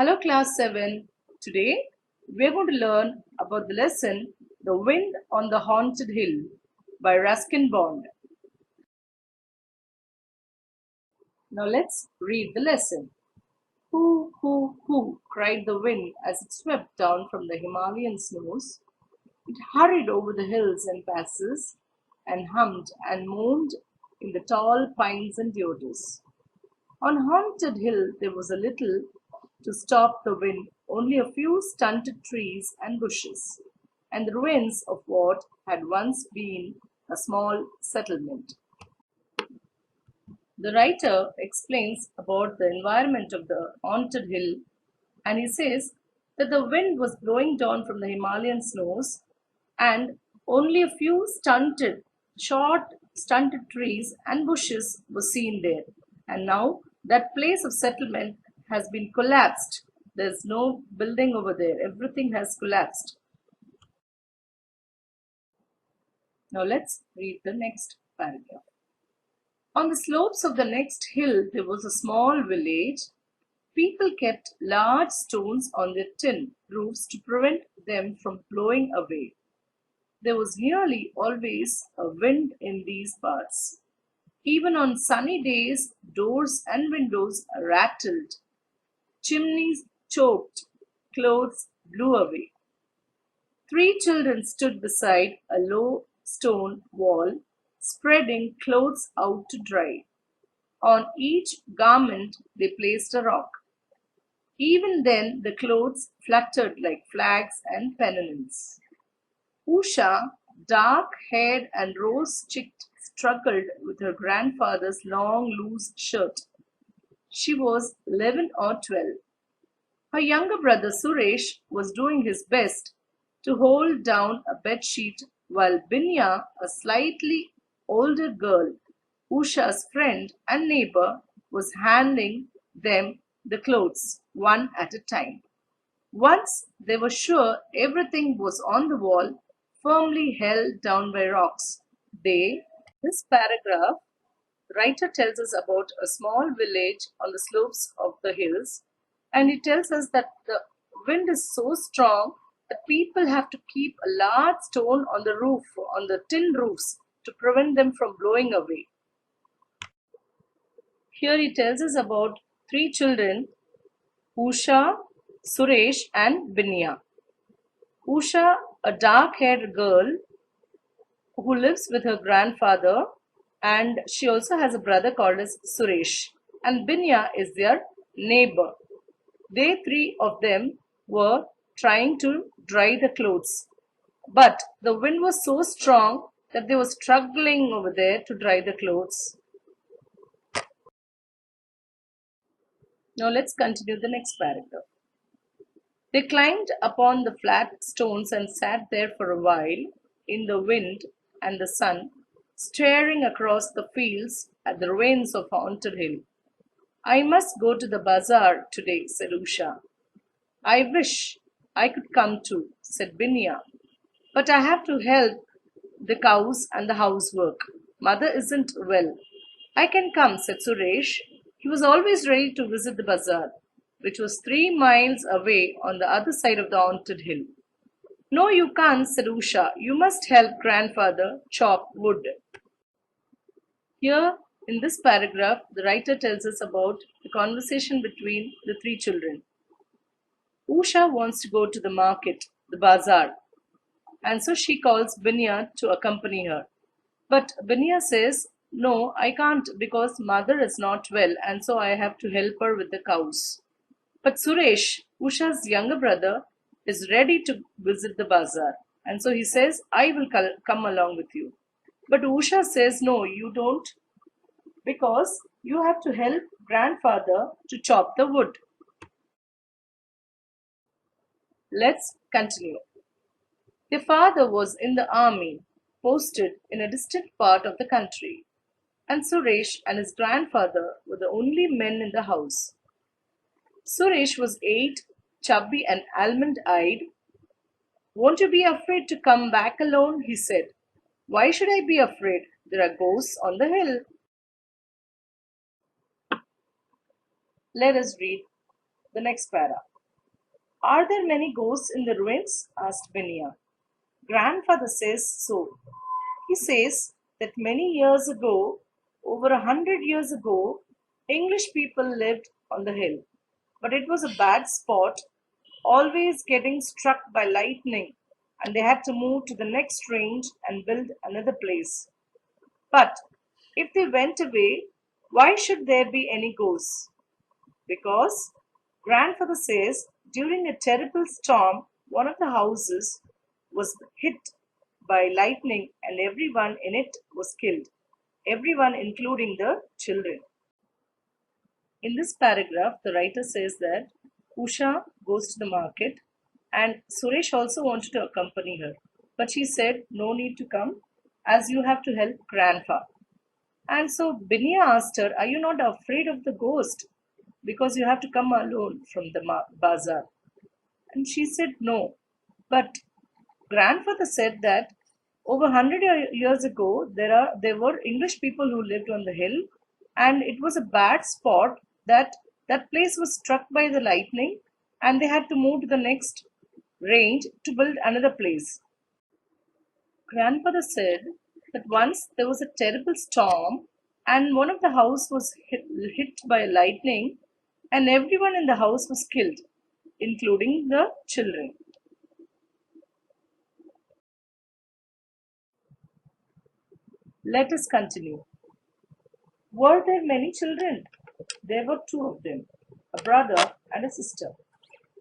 Hello, class 7. Today we are going to learn about the lesson The Wind on the Haunted Hill by Ruskin Bond. Now let's read the lesson. Hoo, hoo, hoo, cried the wind as it swept down from the Himalayan snows. It hurried over the hills and passes and hummed and moaned in the tall pines and deodars. On Haunted Hill there was a little to stop the wind, only a few stunted trees and bushes, and the ruins of what had once been a small settlement. The writer explains about the environment of the haunted hill, and he says that the wind was blowing down from the Himalayan snows, and only a few short, stunted trees and bushes were seen there. And now that place of settlement has been collapsed. There's no building over there, everything has collapsed. Now let's read the next paragraph. On the slopes of the next hill, there was a small village. People kept large stones on their tin roofs to prevent them from blowing away. There was nearly always a wind in these parts. Even on sunny days, doors and windows rattled, chimneys choked, clothes blew away. Three children stood beside a low stone wall, spreading clothes out to dry. On each garment they placed a rock. Even then the clothes fluttered like flags and pennants. Usha, dark-haired and rose-cheeked, struggled with her grandfather's long, loose shirt. She was 11 or 12. Her younger brother Suresh was doing his best to hold down a bedsheet while Binya, a slightly older girl, Usha's friend and neighbor, was handing them the clothes one at a time. Once they were sure everything was on the wall, firmly held down by rocks, this paragraph, the writer tells us about a small village on the slopes of the hills, and he tells us that the wind is so strong that people have to keep a large stone on the roof, on the tin roofs, to prevent them from blowing away. Here he tells us about three children, Usha, Suresh, and Binya. Usha, a dark haired girl who lives with her grandfather, and she also has a brother called as Suresh. And Binya is their neighbor. They three of them were trying to dry the clothes. But the wind was so strong that they were struggling over there to dry the clothes. Now let's continue the next paragraph. They climbed upon the flat stones and sat there for a while in the wind and the sun, staring across the fields at the ruins of Haunted Hill. I must go to the bazaar today, said Usha. I wish I could come too, said Binya. But I have to help the cows and the housework. Mother isn't well. I can come, said Suresh. He was always ready to visit the bazaar, which was 3 miles away on the other side of the haunted hill. No, you can't, said Usha. You must help grandfather chop wood. Here, in this paragraph, the writer tells us about the conversation between the three children. Usha wants to go to the market, the bazaar, and so she calls Binya to accompany her. But Binya says, no, I can't because mother is not well and so I have to help her with the cows. But Suresh, Usha's younger brother, is ready to visit the bazaar and so he says, I will come along with you. But Usha says, no, you don't because you have to help grandfather to chop the wood. Let's continue. Their father was in the army, posted in a distant part of the country, and Suresh and his grandfather were the only men in the house. Suresh was 8, chubby and almond eyed. Won't you be afraid to come back alone? He said. Why should I be afraid? There are ghosts on the hill. Let us read The next para. Are there many ghosts in the ruins? Asked Binia. Grandfather says so. He says that many years ago, over 100 years ago, English people lived on the hill. But it was a bad spot, always getting struck by lightning, and they had to move to the next range and build another place. But if they went away, why should there be any ghosts? Because grandfather says during a terrible storm, one of the houses was hit by lightning and everyone in it was killed. Everyone, including the children. In this paragraph, the writer says that Usha goes to the market and Suresh also wanted to accompany her. But she said, no need to come as you have to help grandpa. And so Binia asked her, are you not afraid of the ghost? Because you have to come alone from the bazaar. And she said, no. But grandfather said that over 100 years ago, there were English people who lived on the hill, and it was a bad spot that that place was struck by the lightning, and they had to move to the next range to build another place. Grandfather said that once there was a terrible storm, and one of the house was hit by lightning, and everyone in the house was killed, including the children. Let us continue. Were there many children? There were two of them, a brother and a sister.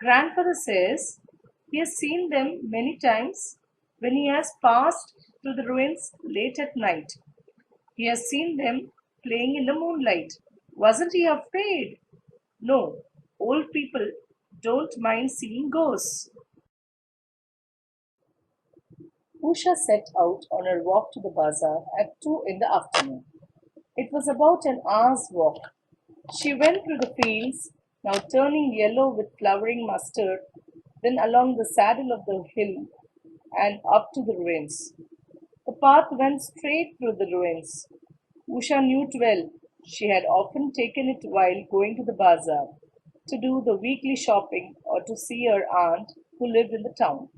Grandfather says he has seen them many times when he has passed through the ruins late at night. He has seen them playing in the moonlight. Wasn't he afraid? No, old people don't mind seeing ghosts. Usha set out on her walk to the bazaar at 2 in the afternoon. It was about an hour's walk. She went through the fields, now turning yellow with flowering mustard, then along the saddle of the hill and up to the ruins. The path went straight through the ruins. Usha knew it well. She had often taken it while going to the bazaar, to do the weekly shopping or to see her aunt who lived in the town.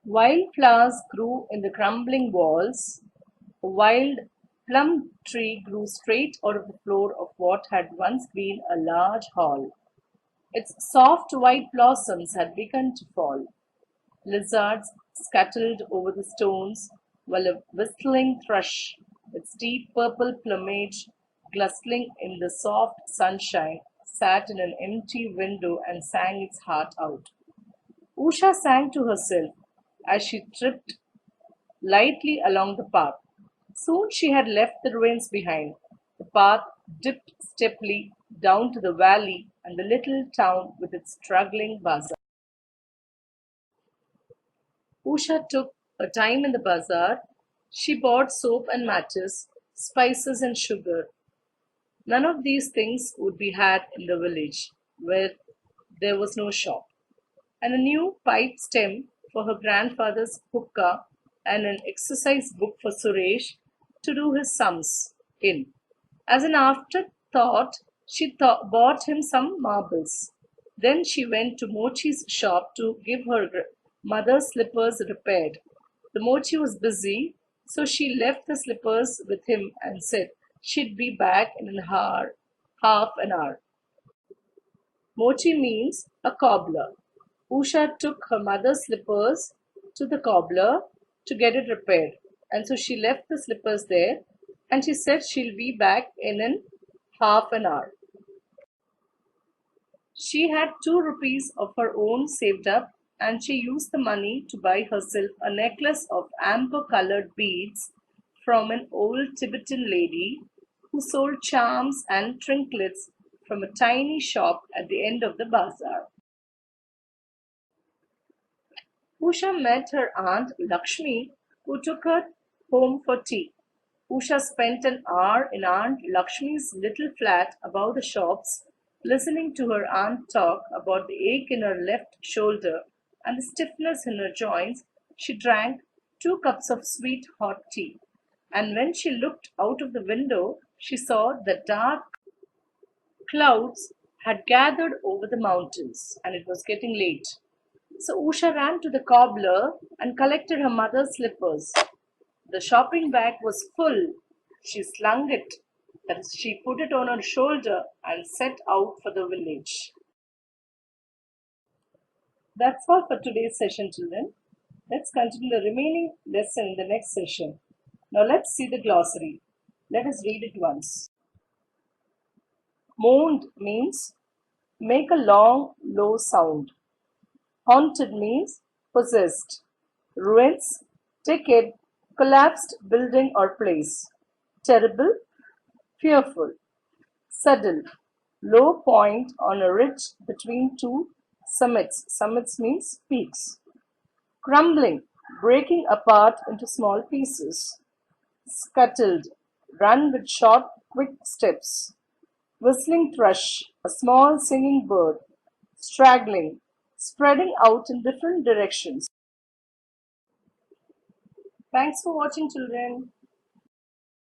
Wild flowers grew in the crumbling walls. A wild plum tree grew straight out of the floor of what had once been a large hall. Its soft white blossoms had begun to fall. Lizards scuttled over the stones, while a whistling thrush, its deep purple plumage glistening in the soft sunshine, sat in an empty window and sang its heart out. Usha sang to herself as she tripped lightly along the path. Soon she had left the ruins behind. The path dipped steeply down to the valley and the little town with its struggling bazaar. Usha took her time in the bazaar. She bought soap and matches, spices and sugar. None of these things would be had in the village, where there was no shop, and a new pipe stem for her grandfather's hookah and an exercise book for Suresh to do his sums in. As an afterthought, she bought him some marbles. Then she went to Mochi's shop to give her mother's slippers repaired. The Mochi was busy, so she left the slippers with him and said she'd be back in an hour, half an hour. Mochi means a cobbler. Usha took her mother's slippers to the cobbler to get it repaired, and so she left the slippers there and she said she'll be back in an half an hour. She had 2 rupees of her own saved up, and she used the money to buy herself a necklace of amber colored beads from an old Tibetan lady who sold charms and trinkets from a tiny shop at the end of the bazaar. Usha met her aunt Lakshmi, who took her home for tea. Usha spent an hour in Aunt Lakshmi's little flat above the shops, listening to her aunt talk about the ache in her left shoulder and the stiffness in her joints. She drank 2 cups of sweet hot tea, and when she looked out of the window, she saw the dark Clouds had gathered over the mountains and it was getting late. So Usha ran to the cobbler and collected her mother's slippers. The shopping bag was full. She slung it, that is, she put it on her shoulder and set out for the village. That's all for today's session, children. Let's continue the remaining lesson in the next session. Now let's see the glossary. Let us read it once. Moaned means make a long, low sound. Haunted means possessed. Ruins, decayed, collapsed building or place. Terrible, fearful. Saddle, low point on a ridge between two summits. Summits means peaks. Crumbling, breaking apart into small pieces. Scuttled, run with short, quick steps. Whistling thrush, a small singing bird. Straggling, spreading out in different directions. Thanks for watching, children.